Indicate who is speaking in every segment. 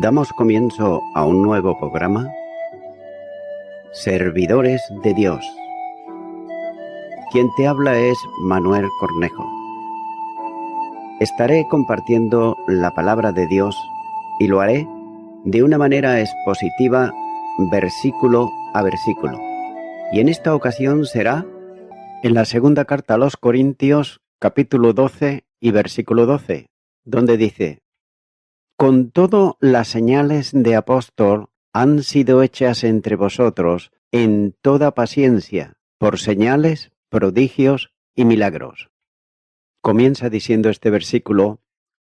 Speaker 1: Damos comienzo a un nuevo programa, Servidores de Dios. Quien te habla es Manuel Cornejo. Estaré compartiendo la palabra de Dios y lo haré de una manera expositiva, versículo a versículo. Y en esta ocasión será en la segunda carta a los Corintios, capítulo 12 y versículo 12, donde dice: Con todo, las señales de apóstol han sido hechas entre vosotros en toda paciencia, por señales, prodigios y milagros. Comienza diciendo este versículo: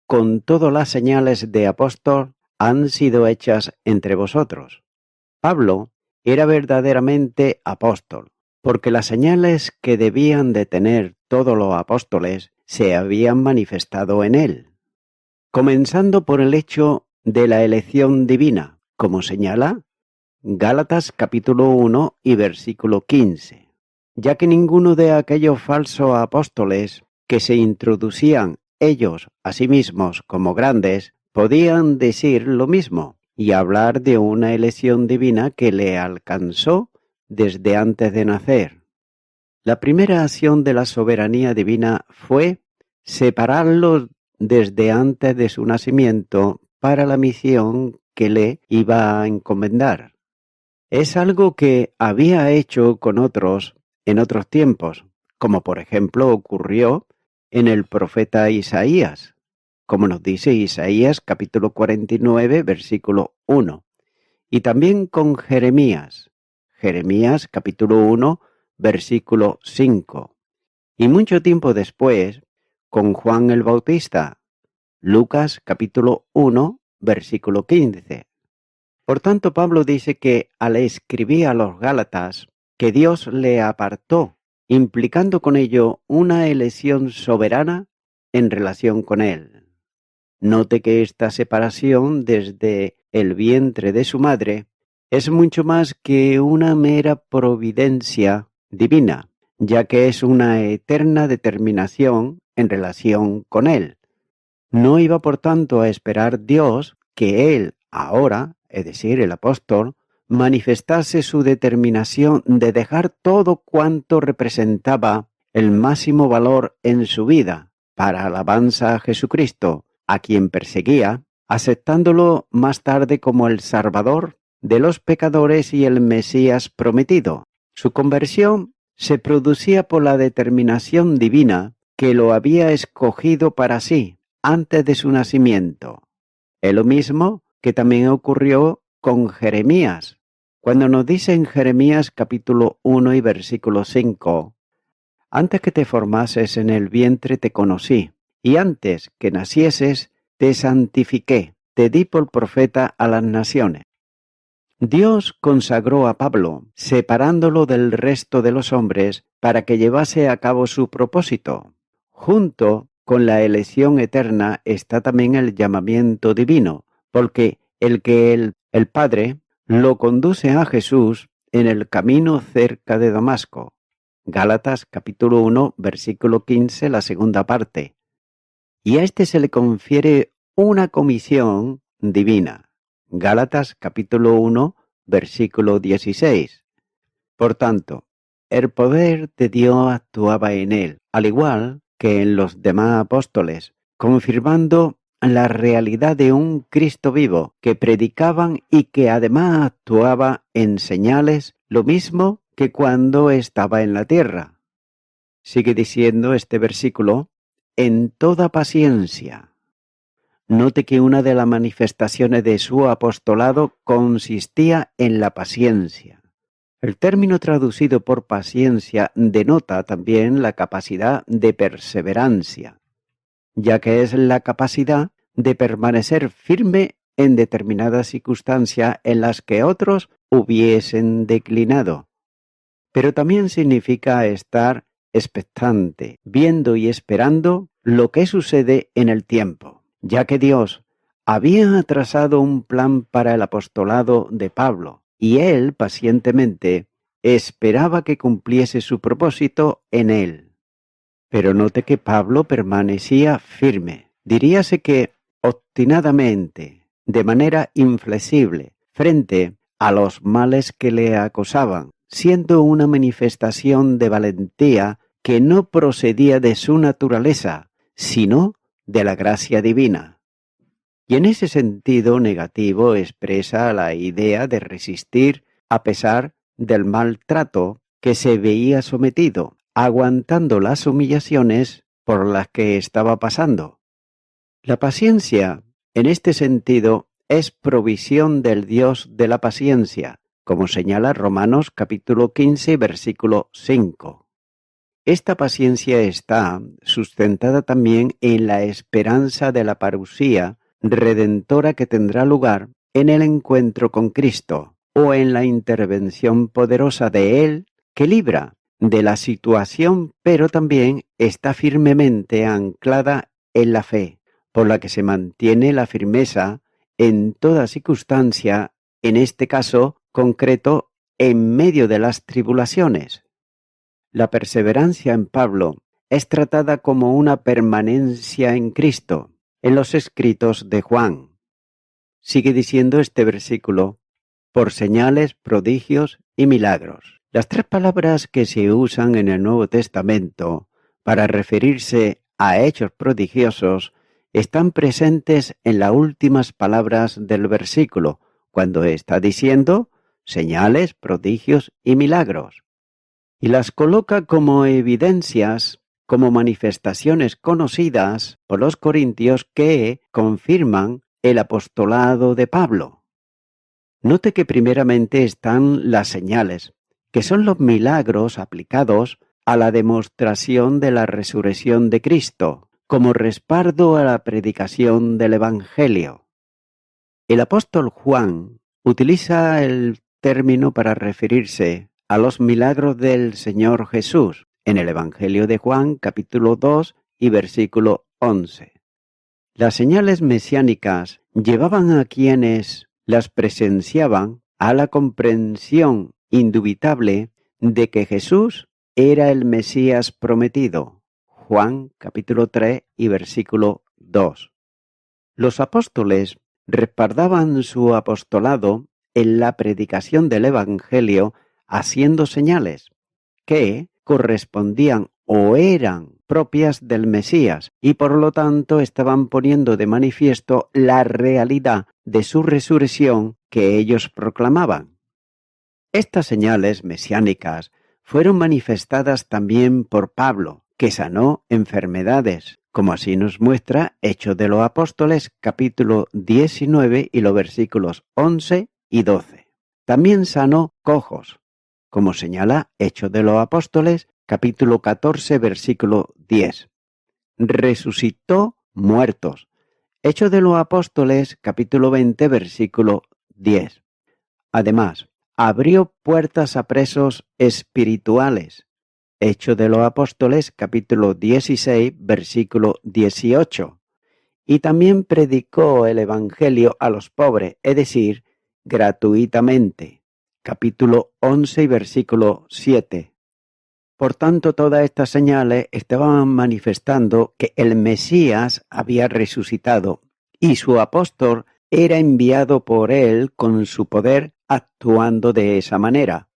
Speaker 1: con todo, las señales de apóstol han sido hechas entre vosotros. Pablo era verdaderamente apóstol, porque las señales que debían de tener todos los apóstoles se habían manifestado en él. Comenzando por el hecho de la elección divina, como señala Gálatas capítulo 1 y versículo 15, ya que ninguno de aquellos falsos apóstoles que se introducían ellos a sí mismos como grandes podían decir lo mismo y hablar de una elección divina que le alcanzó desde antes de nacer. La primera acción de la soberanía divina fue separarlos desde antes de su nacimiento para la misión que le iba a encomendar. Es algo que había hecho con otros en otros tiempos, como por ejemplo ocurrió en el profeta Isaías, como nos dice Isaías capítulo 49, versículo 1, y también con Jeremías capítulo 1, versículo 5, y mucho tiempo después con Juan el Bautista, Lucas capítulo 1, versículo 15. Por tanto, Pablo dice que al escribir a los Gálatas que Dios le apartó, implicando con ello una elección soberana en relación con él. Note que esta separación desde el vientre de su madre es mucho más que una mera providencia divina, ya que es una eterna determinación en relación con él. No iba por tanto a esperar Dios que él ahora, es decir, el apóstol, manifestase su determinación de dejar todo cuanto representaba el máximo valor en su vida para alabanza a Jesucristo, a quien perseguía, aceptándolo más tarde como el Salvador de los pecadores y el Mesías prometido. Su conversión se producía por la determinación divina que lo había escogido para sí antes de su nacimiento. Es lo mismo que también ocurrió con Jeremías, cuando nos dice en Jeremías capítulo 1 y versículo 5, antes que te formases en el vientre te conocí, y antes que nacieses te santifiqué, te di por profeta a las naciones. Dios consagró a Pablo, separándolo del resto de los hombres para que llevase a cabo su propósito. Junto con la elección eterna está también el llamamiento divino, porque el Padre lo conduce a Jesús en el camino cerca de Damasco. Gálatas capítulo 1, versículo 15, la segunda parte. Y a este se le confiere una comisión divina. Gálatas capítulo 1, versículo 16. Por tanto, el poder de Dios actuaba en él, al igual que en los demás apóstoles, confirmando la realidad de un Cristo vivo que predicaban y que además actuaba en señales, lo mismo que cuando estaba en la tierra. Sigue diciendo este versículo: en toda paciencia. Note que una de las manifestaciones de su apostolado consistía en la paciencia. El término traducido por paciencia denota también la capacidad de perseverancia, ya que es la capacidad de permanecer firme en determinadas circunstancias en las que otros hubiesen declinado. Pero también significa estar expectante, viendo y esperando lo que sucede en el tiempo, ya que Dios había trazado un plan para el apostolado de Pablo, y él pacientemente esperaba que cumpliese su propósito en él. Pero note que Pablo permanecía firme, diríase que obstinadamente, de manera inflexible frente a los males que le acosaban, siendo una manifestación de valentía que no procedía de su naturaleza, sino de la gracia divina. Y en ese sentido negativo expresa la idea de resistir a pesar del maltrato que se veía sometido, aguantando las humillaciones por las que estaba pasando. La paciencia, en este sentido, es provisión del Dios de la paciencia, como señala Romanos capítulo 15, versículo 5. Esta paciencia está sustentada también en la esperanza de la parusía redentora que tendrá lugar en el encuentro con Cristo o en la intervención poderosa de Él que libra de la situación, pero también está firmemente anclada en la fe, por la que se mantiene la firmeza en toda circunstancia, en este caso concreto, en medio de las tribulaciones. La perseverancia en Pablo es tratada como una permanencia en Cristo, en los escritos de Juan. Sigue diciendo este versículo, por señales, prodigios y milagros. Las tres palabras que se usan en el Nuevo Testamento para referirse a hechos prodigiosos están presentes en las últimas palabras del versículo, cuando está diciendo señales, prodigios y milagros. Y las coloca como evidencias, como manifestaciones conocidas por los corintios que confirman el apostolado de Pablo. Note que primeramente están las señales, que son los milagros aplicados a la demostración de la resurrección de Cristo, como respaldo a la predicación del Evangelio. El apóstol Juan utiliza el término para referirse a los milagros del Señor Jesús en el Evangelio de Juan, capítulo 2 y versículo 11. Las señales mesiánicas llevaban a quienes las presenciaban a la comprensión indubitable de que Jesús era el Mesías prometido. Juan, capítulo 3 y versículo 2. Los apóstoles respaldaban su apostolado en la predicación del Evangelio haciendo señales que correspondían o eran propias del Mesías y por lo tanto estaban poniendo de manifiesto la realidad de su resurrección que ellos proclamaban. Estas señales mesiánicas fueron manifestadas también por Pablo, que sanó enfermedades, como así nos muestra Hechos de los Apóstoles, capítulo 19 y los versículos 11 y 12. También sanó cojos, como señala Hechos de los Apóstoles, capítulo 14, versículo 10. Resucitó muertos. Hechos de los Apóstoles, capítulo 20, versículo 10. Además, abrió puertas a presos espirituales. Hechos de los Apóstoles, capítulo 16, versículo 18. Y también predicó el Evangelio a los pobres, es decir, gratuitamente. Capítulo 11 y versículo 7. Por tanto, todas estas señales estaban manifestando que el Mesías había resucitado y su apóstol era enviado por él con su poder actuando de esa manera.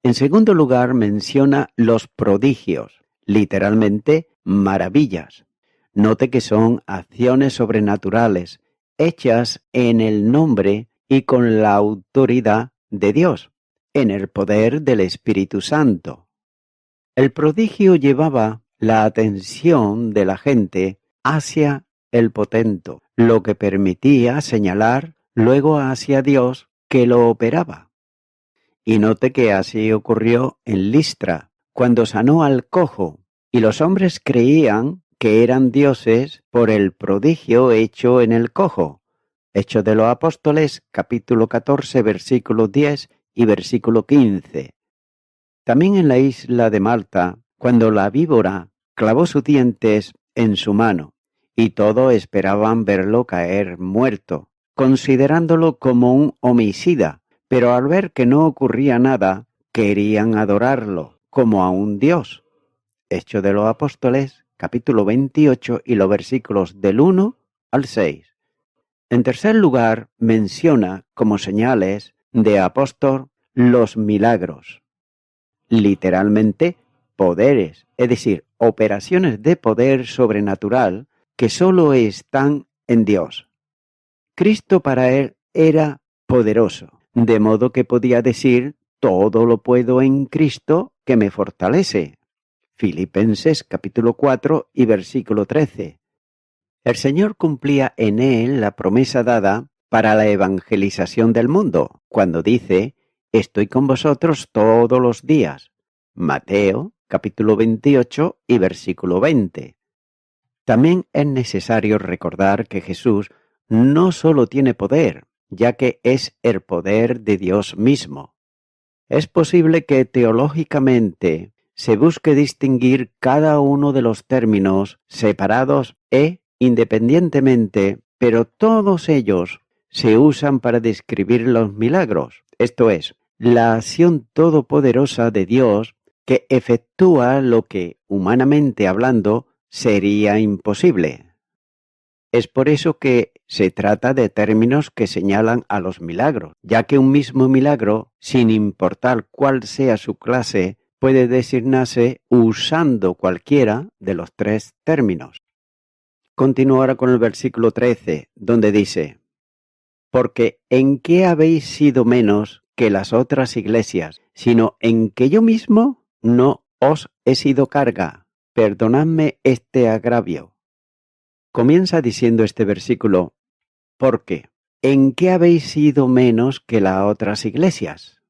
Speaker 1: En segundo lugar, menciona los prodigios, literalmente maravillas. Note que son acciones sobrenaturales, hechas en el nombre y con la autoridad de Dios, en el poder del Espíritu Santo. El prodigio llevaba la atención de la gente hacia el potento, lo que permitía señalar luego hacia Dios que lo operaba. Y note que así ocurrió en Listra, cuando sanó al cojo, y los hombres creían que eran dioses por el prodigio hecho en el cojo. Hechos de los Apóstoles, capítulo 14, versículo 10 y versículo 15. También en la isla de Malta, cuando la víbora clavó sus dientes en su mano, y todos esperaban verlo caer muerto, considerándolo como un homicida, pero al ver que no ocurría nada, querían adorarlo como a un dios. Hechos de los Apóstoles, capítulo 28 y los versículos del 1 al 6. En tercer lugar, menciona como señales de apóstol los milagros, literalmente poderes, es decir, operaciones de poder sobrenatural que solo están en Dios. Cristo para él era poderoso, de modo que podía decir, todo lo puedo en Cristo que me fortalece. Filipenses capítulo 4 y versículo 13. El Señor cumplía en él la promesa dada para la evangelización del mundo, cuando dice, estoy con vosotros todos los días. Mateo capítulo 28 y versículo 20. También es necesario recordar que Jesús no solo tiene poder, ya que es el poder de Dios mismo. Es posible que teológicamente se busque distinguir cada uno de los términos separados e independientemente, pero todos ellos se usan para describir los milagros, esto es, la acción todopoderosa de Dios que efectúa lo que, humanamente hablando, sería imposible. Es por eso que se trata de términos que señalan a los milagros, ya que un mismo milagro, sin importar cuál sea su clase, puede designarse usando cualquiera de los tres términos. Continúo ahora con el versículo 13, donde dice, porque ¿en qué habéis sido menos que las otras iglesias, sino en que yo mismo no os he sido carga? Perdonadme este agravio. Comienza diciendo este versículo, porque ¿en qué habéis sido menos que las otras iglesias?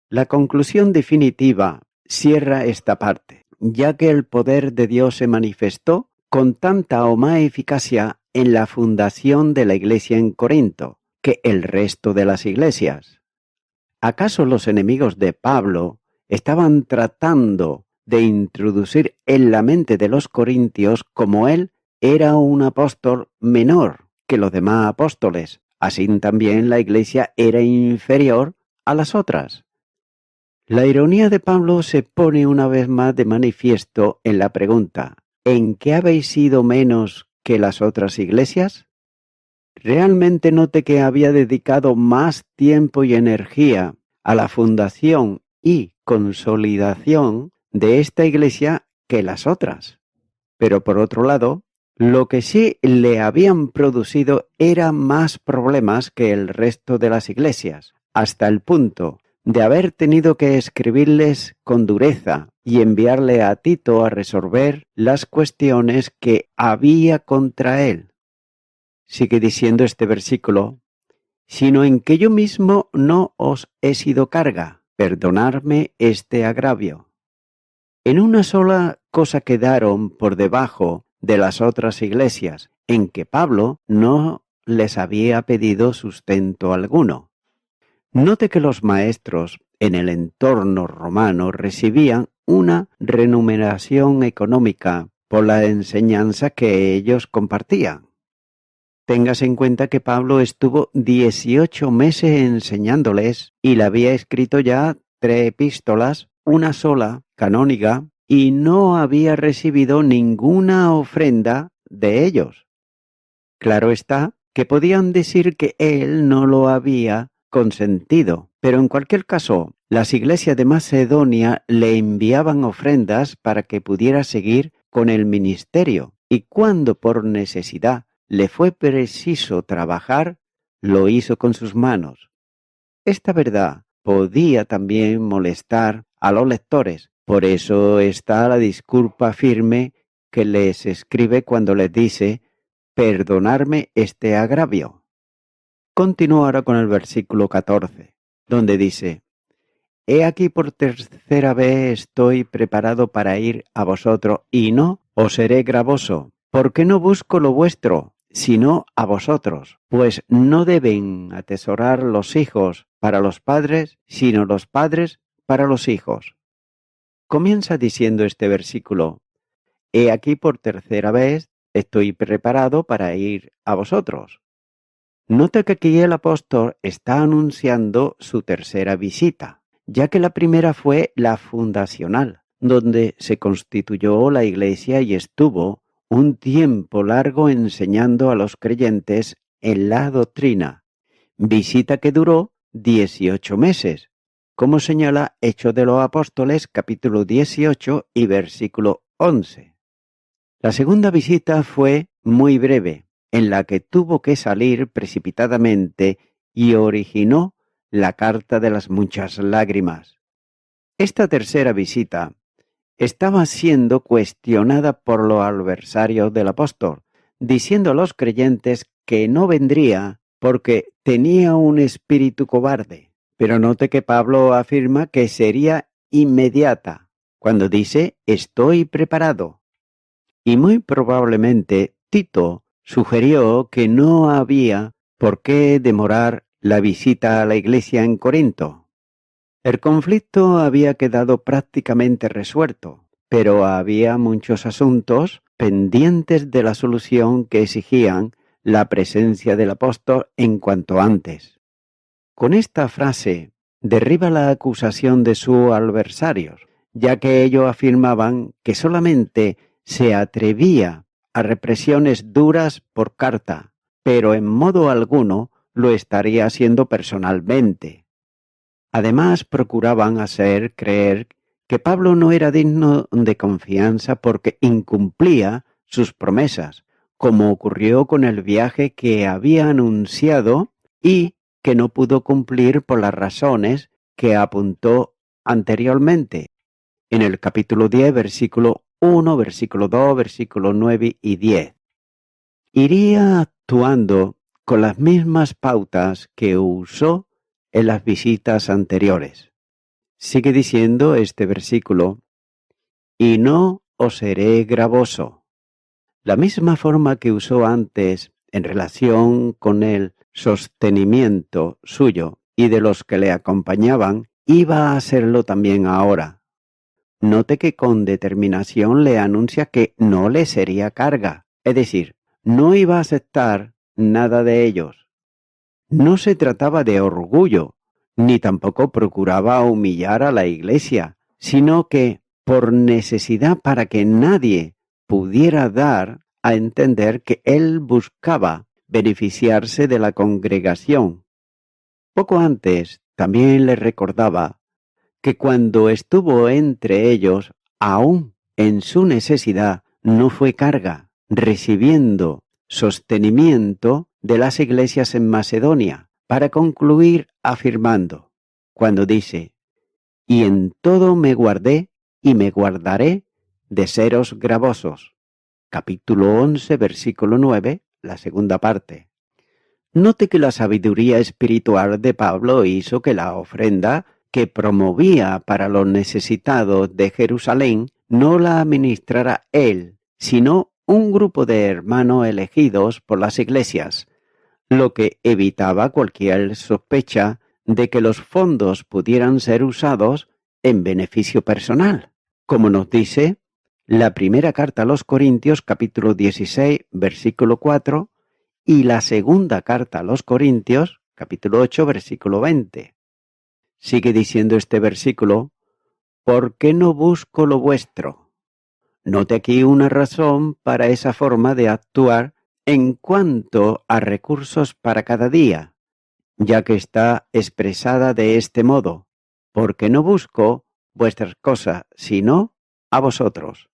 Speaker 1: La conclusión definitiva cierra esta parte, ya que el poder de Dios se manifestó con tanta o más eficacia en la fundación de la iglesia en Corinto que el resto de las iglesias. ¿Acaso los enemigos de Pablo estaban tratando de introducir en la mente de los corintios como él era un apóstol menor que los demás apóstoles? Así también la iglesia era inferior a las otras. La ironía de Pablo se pone una vez más de manifiesto en la pregunta, ¿en qué habéis sido menos que las otras iglesias? Realmente noté que había dedicado más tiempo y energía a la fundación y consolidación de esta iglesia que las otras. Pero por otro lado, lo que sí le habían producido eran más problemas que el resto de las iglesias, hasta el punto de haber tenido que escribirles con dureza y enviarle a Tito a resolver las cuestiones que había contra él. Sigue diciendo este versículo, sino en que yo mismo no os he sido carga, perdonadme este agravio. En una sola cosa quedaron por debajo de las otras iglesias, en que Pablo no les había pedido sustento alguno. Note que los maestros en el entorno romano recibían una remuneración económica por la enseñanza que ellos compartían. Téngase en cuenta que Pablo estuvo 18 meses enseñándoles y le había escrito ya 3 epístolas, una sola, canónica, y no había recibido ninguna ofrenda de ellos. Claro está que podían decir que él no lo había consentido, pero en cualquier caso, las iglesias de Macedonia le enviaban ofrendas para que pudiera seguir con el ministerio, y cuando por necesidad le fue preciso trabajar, lo hizo con sus manos. Esta verdad podía también molestar a los lectores, por eso está la disculpa firme que les escribe cuando les dice, perdonarme este agravio. Continúo ahora con el versículo 14, donde dice, he aquí por tercera vez estoy preparado para ir a vosotros y no os seré gravoso, porque no busco lo vuestro, sino a vosotros, pues no deben atesorar los hijos para los padres, sino los padres para los hijos. Comienza diciendo este versículo, he aquí por tercera vez estoy preparado para ir a vosotros. Nota que aquí el apóstol está anunciando su tercera visita, ya que la primera fue la fundacional, donde se constituyó la iglesia y estuvo un tiempo largo enseñando a los creyentes en la doctrina, visita que duró 18 meses, como señala Hechos de los Apóstoles capítulo 18 y versículo 11. La segunda visita fue muy breve, en la que tuvo que salir precipitadamente y originó la carta de las muchas lágrimas. Esta tercera visita estaba siendo cuestionada por los adversarios del apóstol, diciendo a los creyentes que no vendría porque tenía un espíritu cobarde. Pero note que Pablo afirma que sería inmediata, cuando dice «estoy preparado». Y muy probablemente Tito sugirió que no había por qué demorar la visita a la iglesia en Corinto. El conflicto había quedado prácticamente resuelto, pero había muchos asuntos pendientes de la solución que exigían la presencia del apóstol en cuanto antes. Con esta frase derriba la acusación de sus adversarios, ya que ellos afirmaban que solamente se atrevía a represiones duras por carta, pero en modo alguno lo estaría haciendo personalmente. Además, procuraban hacer creer que Pablo no era digno de confianza porque incumplía sus promesas, como ocurrió con el viaje que había anunciado y que no pudo cumplir por las razones que apuntó anteriormente, en el capítulo 10, versículo 1, versículo 2, versículo 9 y 10. Iría actuando con las mismas pautas que usó en las visitas anteriores. Sigue diciendo este versículo, y no os seré gravoso. La misma forma que usó antes en relación con el sostenimiento suyo y de los que le acompañaban, iba a hacerlo también ahora. Note que con determinación le anuncia que no le sería carga, es decir, no iba a aceptar nada de ellos. No se trataba de orgullo, ni tampoco procuraba humillar a la iglesia, sino que por necesidad para que nadie pudiera dar a entender que él buscaba beneficiarse de la congregación. Poco antes también le recordaba que cuando estuvo entre ellos, aún en su necesidad, no fue carga, recibiendo sostenimiento de las iglesias en Macedonia, para concluir afirmando, cuando dice, y en todo me guardé y me guardaré de seros gravosos. Capítulo 11, versículo 9, la segunda parte. Note que la sabiduría espiritual de Pablo hizo que la ofrenda que promovía para los necesitados de Jerusalén no la administrara él, sino un grupo de hermanos elegidos por las iglesias, lo que evitaba cualquier sospecha de que los fondos pudieran ser usados en beneficio personal, como nos dice la primera carta a los Corintios capítulo 16, versículo 4, y la segunda carta a los Corintios capítulo 8, versículo 20. Sigue diciendo este versículo, ¿por qué no busco lo vuestro? Note aquí una razón para esa forma de actuar en cuanto a recursos para cada día, ya que está expresada de este modo, porque no busco vuestras cosas, sino a vosotros.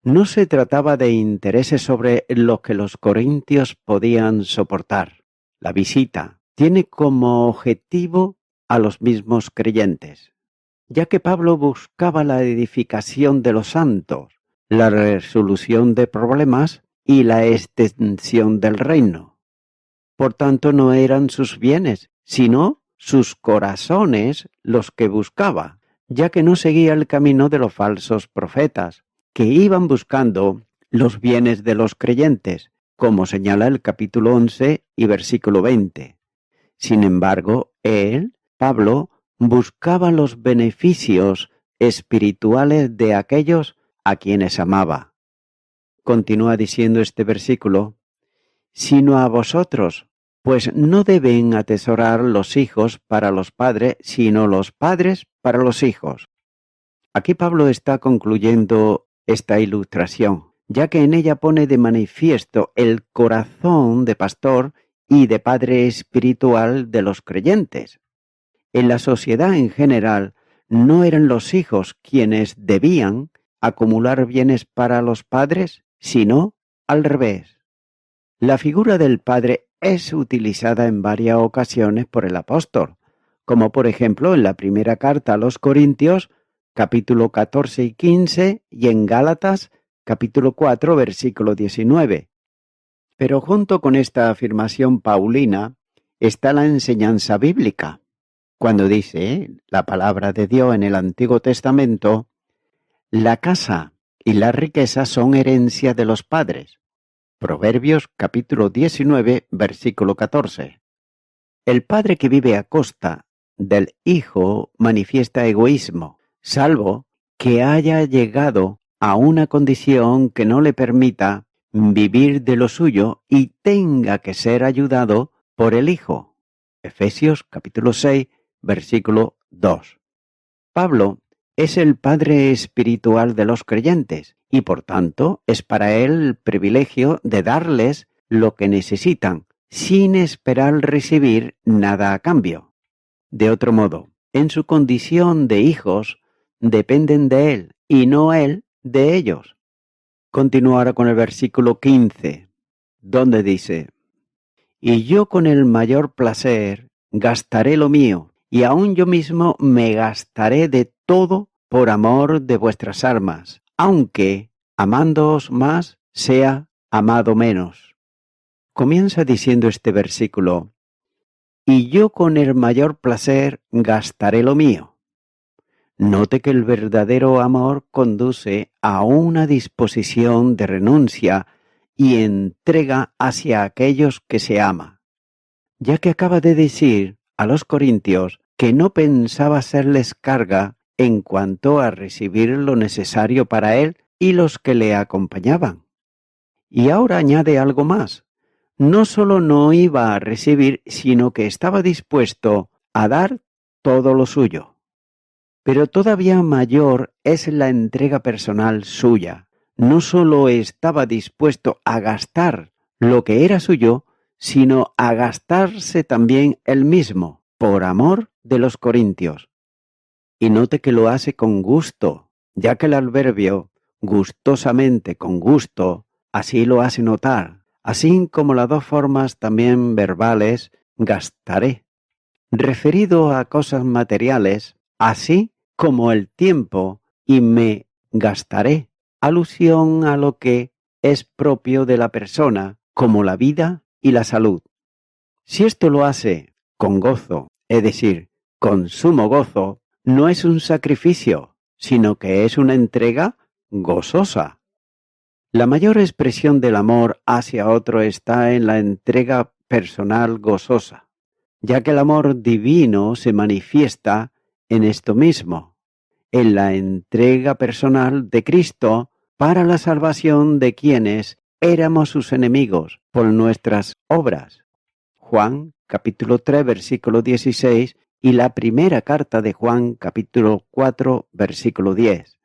Speaker 1: No se trataba de intereses sobre lo que los corintios podían soportar. La visita tiene como objetivo a los mismos creyentes, ya que Pablo buscaba la edificación de los santos, la resolución de problemas y la extensión del reino. Por tanto, no eran sus bienes, sino sus corazones los que buscaba, ya que no seguía el camino de los falsos profetas, que iban buscando los bienes de los creyentes, como señala el capítulo 11 y versículo 20. Sin embargo, él, Pablo, buscaba los beneficios espirituales de aquellos a quienes amaba. Continúa diciendo este versículo, sino a vosotros, pues no deben atesorar los hijos para los padres, sino los padres para los hijos. Aquí Pablo está concluyendo esta ilustración, ya que en ella pone de manifiesto el corazón de pastor y de padre espiritual de los creyentes. En la sociedad en general, no eran los hijos quienes debían acumular bienes para los padres, sino al revés. La figura del padre es utilizada en varias ocasiones por el apóstol, como por ejemplo en la primera carta a los Corintios, capítulo 14 y 15, y en Gálatas, capítulo 4, versículo 19. Pero junto con esta afirmación paulina está la enseñanza bíblica, cuando dice la palabra de Dios en el Antiguo Testamento: la casa y la riqueza son herencia de los padres. Proverbios capítulo 19, versículo 14. El padre que vive a costa del hijo manifiesta egoísmo, salvo que haya llegado a una condición que no le permita vivir de lo suyo y tenga que ser ayudado por el hijo. Efesios capítulo 6, versículo 2. Pablo es el padre espiritual de los creyentes y por tanto es para él el privilegio de darles lo que necesitan, sin esperar recibir nada a cambio. De otro modo, en su condición de hijos, dependen de él y no él de ellos. Continuará con el versículo 15, donde dice: y yo con el mayor placer gastaré lo mío, y aun yo mismo me gastaré de todo por amor de vuestras almas, aunque, amándoos más, sea amado menos. Comienza diciendo este versículo: y yo con el mayor placer gastaré lo mío. Note que el verdadero amor conduce a una disposición de renuncia y entrega hacia aquellos que se ama, ya que acaba de decir a los corintios que no pensaba hacerles carga en cuanto a recibir lo necesario para él y los que le acompañaban. Y ahora añade algo más: no solo no iba a recibir, sino que estaba dispuesto a dar todo lo suyo. Pero todavía mayor es la entrega personal suya. No solo estaba dispuesto a gastar lo que era suyo, sino a gastarse también él mismo, por amor de los corintios. Y note que lo hace con gusto, ya que el adverbio gustosamente, con gusto, así lo hace notar, así como las dos formas también verbales gastaré, referido a cosas materiales, así como el tiempo, y me gastaré, alusión a lo que es propio de la persona, como la vida y la salud. Si esto lo hace con gozo, es decir, con sumo gozo, no es un sacrificio, sino que es una entrega gozosa. La mayor expresión del amor hacia otro está en la entrega personal gozosa, ya que el amor divino se manifiesta en esto mismo, en la entrega personal de Cristo para la salvación de quienes éramos sus enemigos por nuestras obras. Juan capítulo 3 versículo 16 y la primera carta de Juan capítulo 4 versículo 10.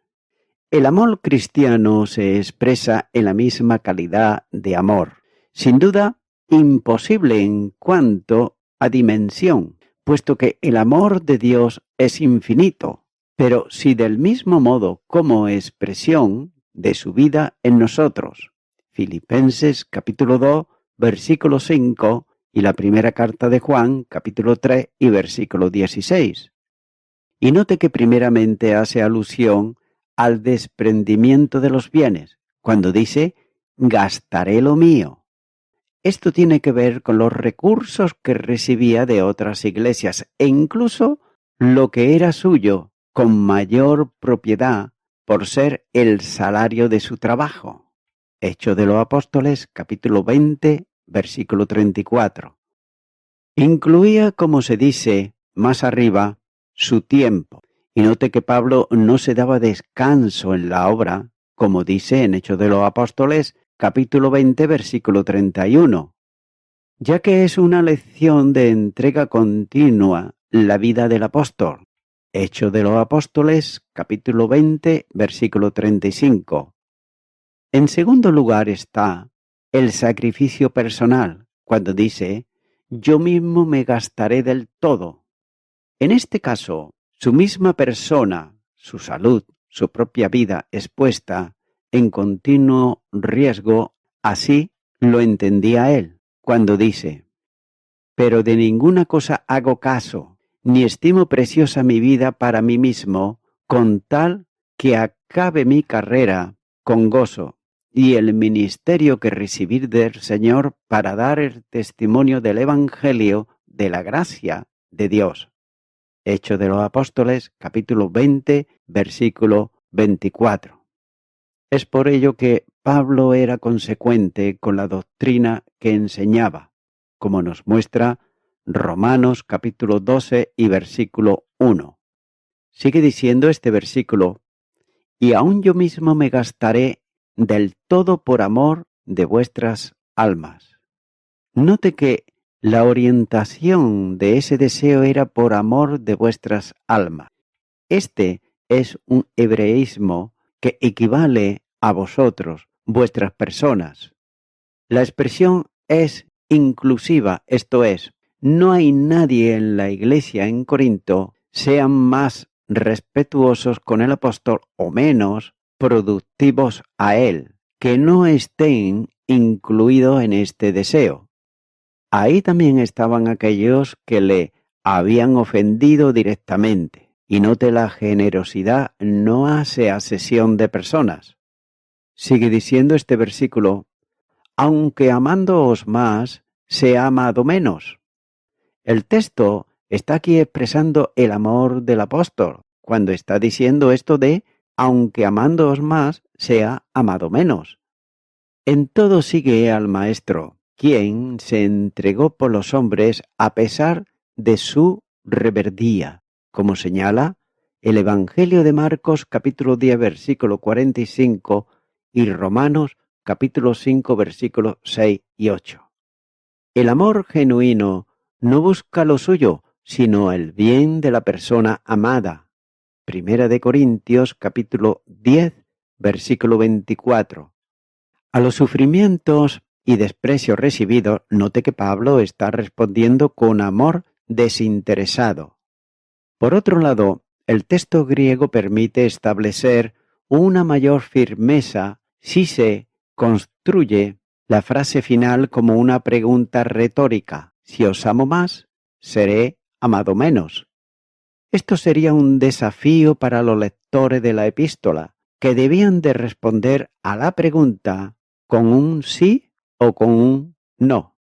Speaker 1: El amor cristiano se expresa en la misma calidad de amor, sin duda imposible en cuanto a dimensión, puesto que el amor de Dios es infinito, pero sí del mismo modo como expresión de su vida en nosotros. Filipenses capítulo 2 versículo 5 y la primera carta de Juan capítulo 3 y versículo 16. Y note que primeramente hace alusión al desprendimiento de los bienes, cuando dice gastaré lo mío. Esto tiene que ver con los recursos que recibía de otras iglesias e incluso lo que era suyo con mayor propiedad por ser el salario de su trabajo. Hechos de los Apóstoles, capítulo 20, versículo 34. Incluía, como se dice más arriba, su tiempo. Y note que Pablo no se daba descanso en la obra, como dice en Hechos de los Apóstoles, capítulo 20, versículo 31, ya que es una lección de entrega continua la vida del apóstol. Hechos de los Apóstoles, capítulo 20, versículo 35. En segundo lugar está el sacrificio personal, cuando dice
Speaker 2: yo mismo me gastaré del todo. En este caso, su misma persona, su salud, su propia vida expuesta en continuo riesgo, así lo entendía él, cuando dice: pero de ninguna cosa hago caso, ni estimo preciosa mi vida para mí mismo, con tal que acabe mi carrera con gozo y el ministerio que recibir del Señor para dar el testimonio del Evangelio de la gracia de Dios. Hechos de los Apóstoles, capítulo 20, versículo 24. Es por ello que Pablo era consecuente con la doctrina que enseñaba, como nos muestra Romanos capítulo 12 y versículo 1. Sigue diciendo este versículo: y aun yo mismo me gastaré del todo por amor de vuestras almas. Note que la orientación de ese deseo era por amor de vuestras almas. Este es un hebreísmo que equivale a vosotros, vuestras personas. La expresión es inclusiva, esto es, no hay nadie en la iglesia en Corinto sean más respetuosos con el apóstol o menos productivos a él, que no estén incluidos en este deseo. Ahí también estaban aquellos que le habían ofendido directamente. Y note, la generosidad no hace asesión de personas. Sigue diciendo este versículo: aunque amándoos más, se ha amado menos. El texto está aquí expresando el amor del apóstol, cuando está diciendo esto de aunque amándoos más, se ha amado menos. En todo sigue al Maestro, quien se entregó por los hombres a pesar de su rebeldía, como señala el Evangelio de Marcos capítulo 10 versículo 45 y Romanos capítulo 5 versículos 6 y 8. El amor genuino no busca lo suyo, sino el bien de la persona amada. Primera de Corintios capítulo 10 versículo 24. A los sufrimientos y desprecios recibidos, note que Pablo está respondiendo con amor desinteresado. Por otro lado, el texto griego permite establecer una mayor firmeza si se construye la frase final como una pregunta retórica: si os amo más, seré amado menos. Esto sería un desafío para los lectores de la epístola, que debían de responder a la pregunta con un sí o con un no.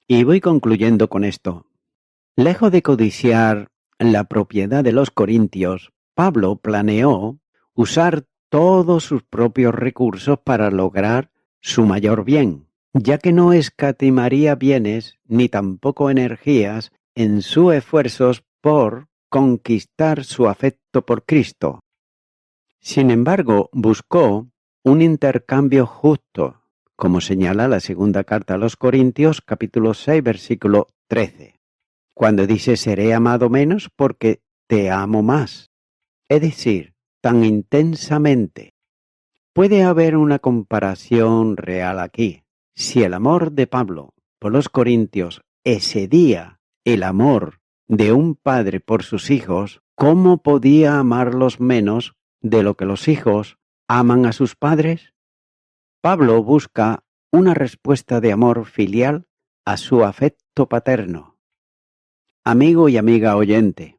Speaker 2: Y voy concluyendo con esto. Lejos de codiciar la propiedad de los corintios, Pablo planeó usar todos sus propios recursos para lograr su mayor bien, ya que no escatimaría bienes ni tampoco energías en sus esfuerzos por conquistar su afecto por Cristo. Sin embargo, buscó un intercambio justo, como señala la segunda carta a los Corintios, capítulo 6, versículo 13, cuando dice: seré amado menos porque te amo más. Es decir, tan intensamente. Puede haber una comparación real aquí. Si el amor de Pablo por los Corintios excedía el amor de un padre por sus hijos, ¿cómo podía amarlos menos de lo que los hijos aman a sus padres? Pablo busca una respuesta de amor filial a su afecto paterno. Amigo y amiga oyente,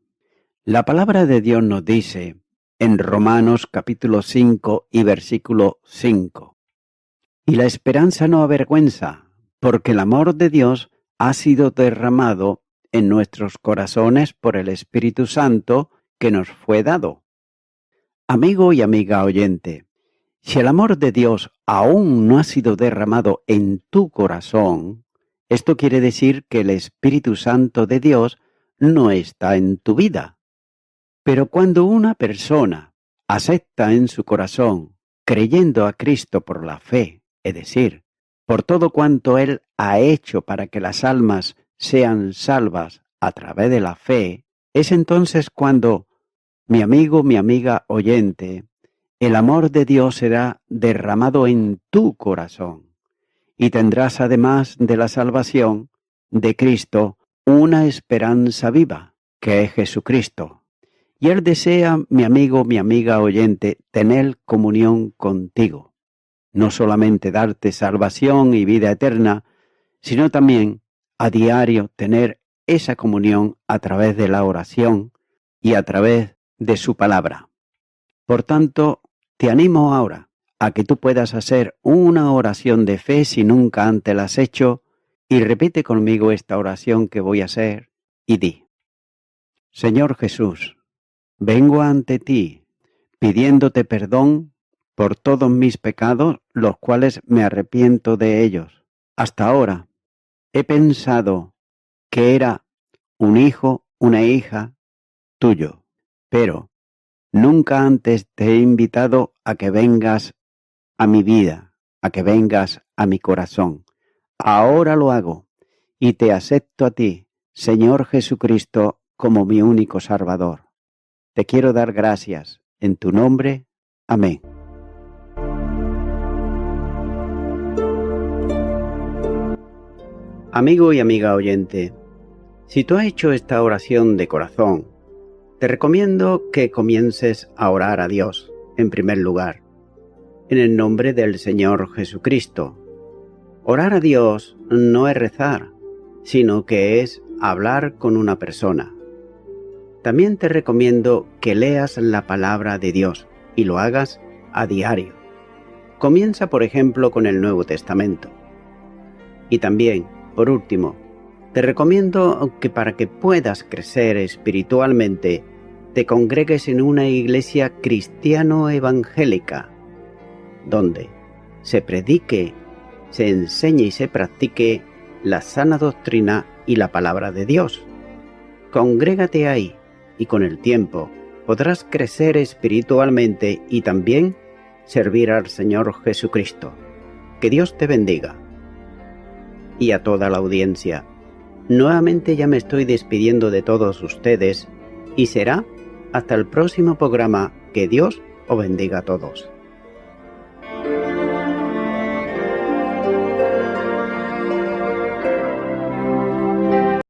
Speaker 2: la palabra de Dios nos dice en Romanos capítulo 5 y versículo 5: y la esperanza no avergüenza, porque el amor de Dios ha sido derramado en nuestros corazones por el Espíritu Santo que nos fue dado. Amigo y amiga oyente, si el amor de Dios aún no ha sido derramado en tu corazón, esto quiere decir que el Espíritu Santo de Dios no está en tu vida. Pero cuando una persona acepta en su corazón, creyendo a Cristo por la fe, es decir, por todo cuanto Él ha hecho para que las almas sean salvas a través de la fe, es entonces cuando, mi amigo, mi amiga oyente, el amor de Dios será derramado en tu corazón y tendrás, además de la salvación, de Cristo una esperanza viva, que es Jesucristo. Y Él desea, mi amigo, mi amiga oyente, tener comunión contigo. No solamente darte salvación y vida eterna, sino también a diario tener esa comunión a través de la oración y a través de su palabra. Por tanto, te animo ahora a que tú puedas hacer una oración de fe si nunca antes la has hecho, y repite conmigo esta oración que voy a hacer y di: Señor Jesús, vengo ante ti pidiéndote perdón por todos mis pecados, los cuales me arrepiento de ellos. Hasta ahora he pensado que era un hijo, una hija tuyo, pero nunca antes te he invitado a que vengas a mi vida, a que vengas a mi corazón. Ahora lo hago y te acepto a ti, Señor Jesucristo, como mi único Salvador. Te quiero dar gracias en tu nombre. Amén.
Speaker 1: Amigo y amiga oyente, si tú has hecho esta oración de corazón, te recomiendo que comiences a orar a Dios, en primer lugar, en el nombre del Señor Jesucristo. Orar a Dios no es rezar, sino que es hablar con una persona. También te recomiendo que leas la palabra de Dios y lo hagas a diario. Comienza, por ejemplo, con el Nuevo Testamento. Y también, por último, te recomiendo que para que puedas crecer espiritualmente, te congregues en una iglesia cristiano-evangélica, donde se predique, se enseñe y se practique la sana doctrina y la palabra de Dios. Congrégate ahí y con el tiempo podrás crecer espiritualmente y también servir al Señor Jesucristo. Que Dios te bendiga. Y a toda la audiencia, nuevamente ya me estoy despidiendo de todos ustedes y será hasta el próximo programa. Que Dios os bendiga a todos.